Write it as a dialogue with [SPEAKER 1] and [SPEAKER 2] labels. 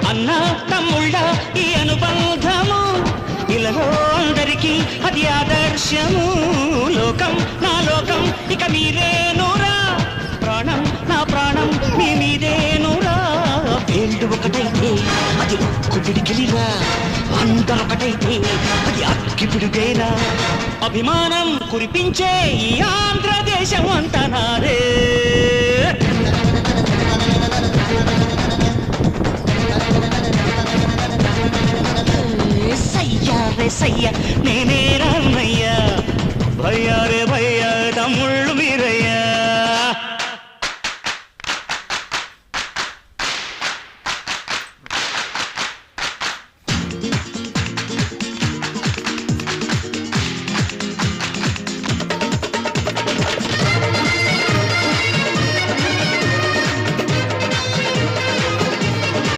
[SPEAKER 1] అన్న తమ్ముళ్ళ ఈ అనుబంధము ఇలాలో అందరికీ అది ఆదర్శము. లోకం నా లోకం ఇక మీరేనురా, ప్రాణం నా ప్రాణం మీ మీదేనురా. వేళ్ళు ఒకటైతే అది ఉక్కు పిడికిలిరా, అందరొకటైతే అది అక్కి పిడుగేరా. అభిమానం కురిపించే ఈ ఆంధ్రదేశం అంతా నాదే. సయ్య రే సయ్య నేనే